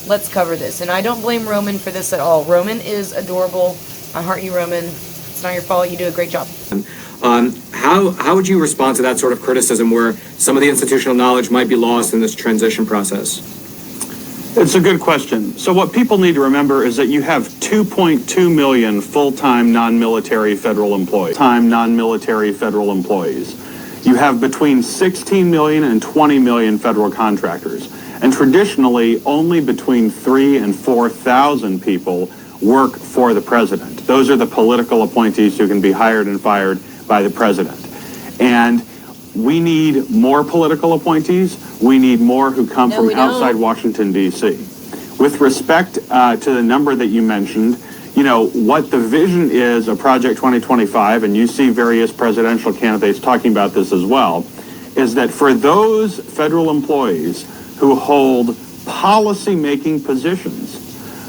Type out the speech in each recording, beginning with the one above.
let's cover this. And I don't blame Roman for this at all. Roman is adorable. I heart you, Roman. It's not your fault. You do a great job. How would you respond to that sort of criticism where some of the institutional knowledge might be lost in this transition process? It's a good question. So what people need to remember is that you have 2.2 million full-time non-military federal employees. You have between 16 million and 20 million federal contractors. And traditionally, only between 3,000 and 4,000 people work for the president. Those are the political appointees who can be hired and fired by the president. And we need more political appointees. We need more who come from outside Washington, D.C. With respect to the number that you mentioned, you know, what the vision is of Project 2025, and you see various presidential candidates talking about this as well, is that for those federal employees who hold policy-making positions,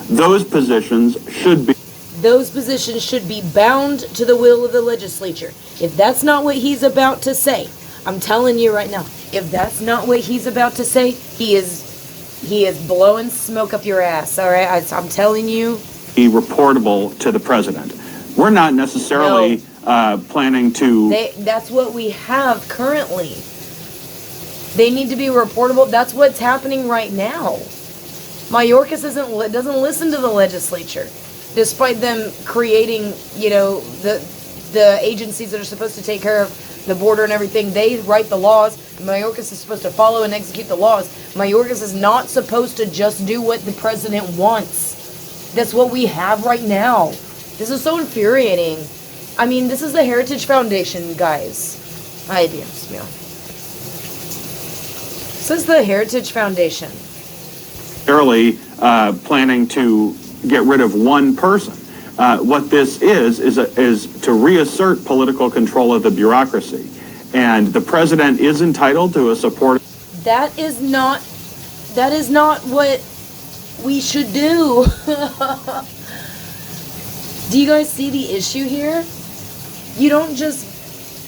those positions should be bound to the will of the legislature. If that's not what he's about to say, I'm telling you right now, if that's not what he's about to say, he is blowing smoke up your ass, all right? I'm telling you. Be reportable to the president. We're not necessarily planning to... That's what we have currently. They need to be reportable. That's what's happening right now. Mayorkas doesn't listen to the legislature, despite them creating, you know, the agencies that are supposed to take care of the border and everything. They write the laws. Mayorkas is supposed to follow and execute the laws. Mayorkas is not supposed to just do what the president wants. That's what we have right now. This is so infuriating. I mean, this is the Heritage Foundation, guys. This is the Heritage Foundation. Planning to get rid of one person. What this is to reassert political control of the bureaucracy. And the president is entitled to a support. That is not what we should do. Do you guys see the issue here? You don't just...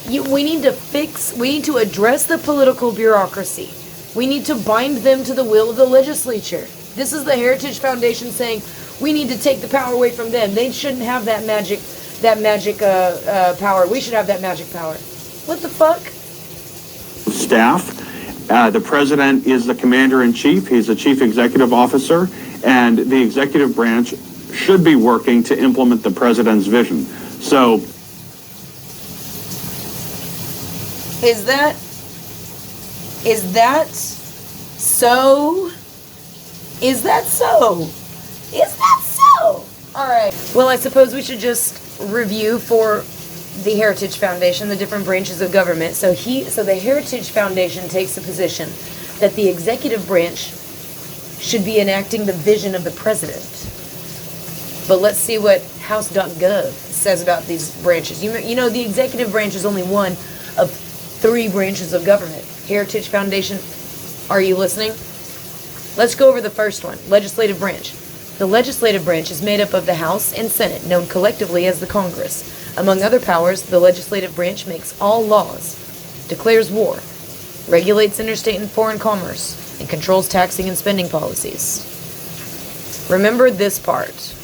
we need to address the political bureaucracy. We need to bind them to the will of the legislature. This is the Heritage Foundation saying we need to take the power away from them. They shouldn't have that magic power. We should have that magic power. What the fuck? Staff. The president is the commander-in-chief. He's the chief executive officer, and the executive branch should be working to implement the president's vision. So, Is that so? All right. Well, I suppose we should just review for the Heritage Foundation the different branches of government. So the Heritage Foundation takes the position that the executive branch should be enacting the vision of the president. But let's see what House.gov says about these branches. You know, the executive branch is only one of 3 branches of government. Heritage Foundation, are you listening? Let's go over the first one, legislative branch. The legislative branch is made up of the House and Senate, known collectively as the Congress. Among other powers, the legislative branch makes all laws, declares war, regulates interstate and foreign commerce, and controls taxing and spending policies. Remember this part.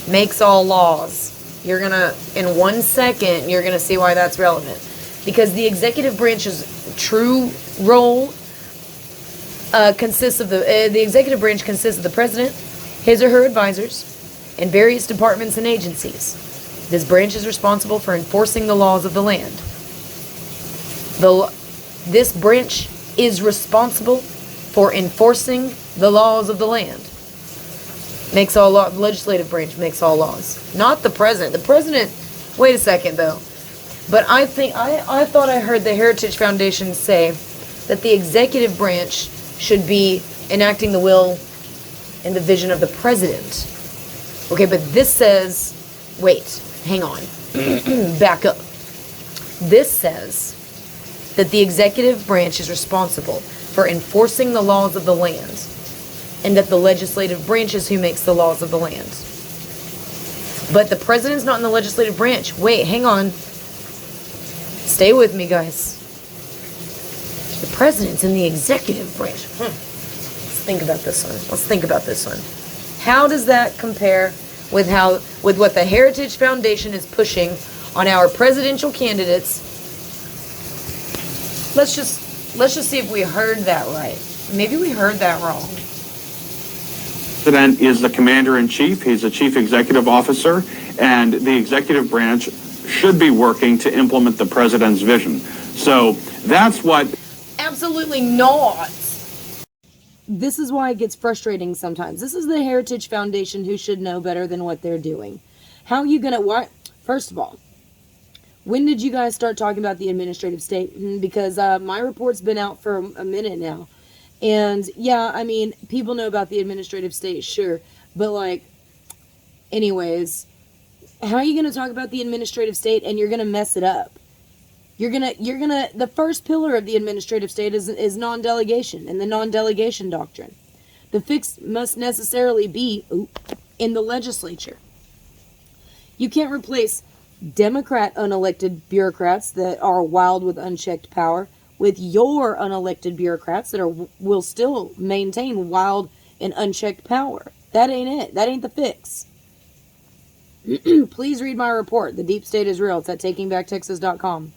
Makes all laws. In 1 second, you're gonna see why that's relevant. Because the executive branch's true role consists of the executive branch consists of the president, his or her advisors, and various departments and agencies. This branch is responsible for enforcing the laws of the land. This branch is responsible for enforcing the laws of the land. Makes all law. The legislative branch makes all laws, not the president. The president. Wait a second, though. But I thought I heard the Heritage Foundation say that the executive branch should be enacting the will and the vision of the president. Okay, but this says, wait, hang on, back up. This says that the executive branch is responsible for enforcing the laws of the land, and that the legislative branch is who makes the laws of the land. But the president's not in the legislative branch. Wait, hang on. Stay with me, guys. The president's in the executive branch. think about this one. Let's think about this one. How does that compare with what the Heritage Foundation is pushing on our presidential candidates? Let's just see if we heard that right. Maybe we heard that wrong. The president is the commander-in-chief. He's the chief executive officer, and the executive branch should be working to implement the president's vision. So that's what... Absolutely not. This is why it gets frustrating sometimes. This is the Heritage Foundation who should know better than what they're doing. How are you going to... First of all, when did you guys start talking about the administrative state? Because my report's been out for a minute now. And, yeah, I mean, people know about the administrative state, sure. But, like, anyways, how are you going to talk about the administrative state and you're going to mess it up? The first pillar of the administrative state is non-delegation and the non-delegation doctrine. The fix must necessarily be in the legislature. You can't replace Democrat unelected bureaucrats that are wild with unchecked power with your unelected bureaucrats that will still maintain wild and unchecked power. That ain't it. That ain't the fix. Please read my report. The Deep State is Real. It's at takingbacktexas.com.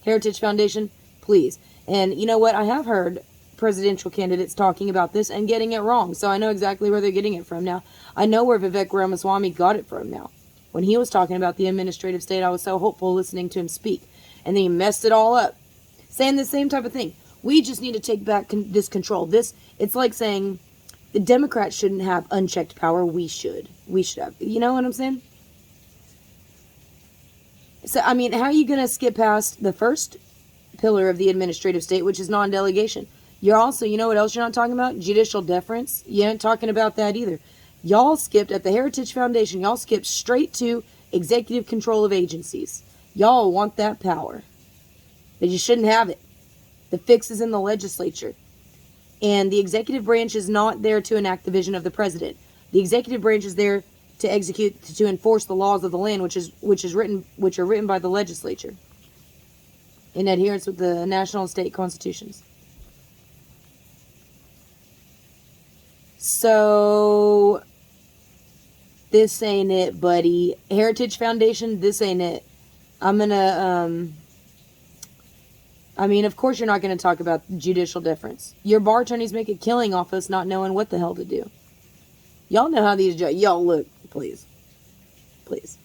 Heritage Foundation, please. And you know what? I have heard presidential candidates talking about this and getting it wrong. So I know exactly where they're getting it from now. I know where Vivek Ramaswamy got it from now. When he was talking about the administrative state, I was so hopeful listening to him speak. And then he messed it all up. Saying the same type of thing. We just need to take back this control. It's like saying the Democrats shouldn't have unchecked power. We should. We should have. You know what I'm saying? So, I mean, how are you going to skip past the first pillar of the administrative state, which is non-delegation? You're also, you know what else you're not talking about? Judicial deference. You ain't talking about that either. Y'all skipped at the Heritage Foundation. Y'all skipped straight to executive control of agencies. Y'all want that power. But you shouldn't have it. The fix is in the legislature. And the executive branch is not there to enact the vision of the president. The executive branch is there to execute, to enforce the laws of the land, which are written by the legislature in adherence with the national and state constitutions. So this ain't it, buddy. Heritage Foundation, this ain't it. I'm gonna I mean, of course you're not going to talk about judicial deference. Your bar attorneys make a killing off us not knowing what the hell to do. Y'all know how these y'all look, please. Please.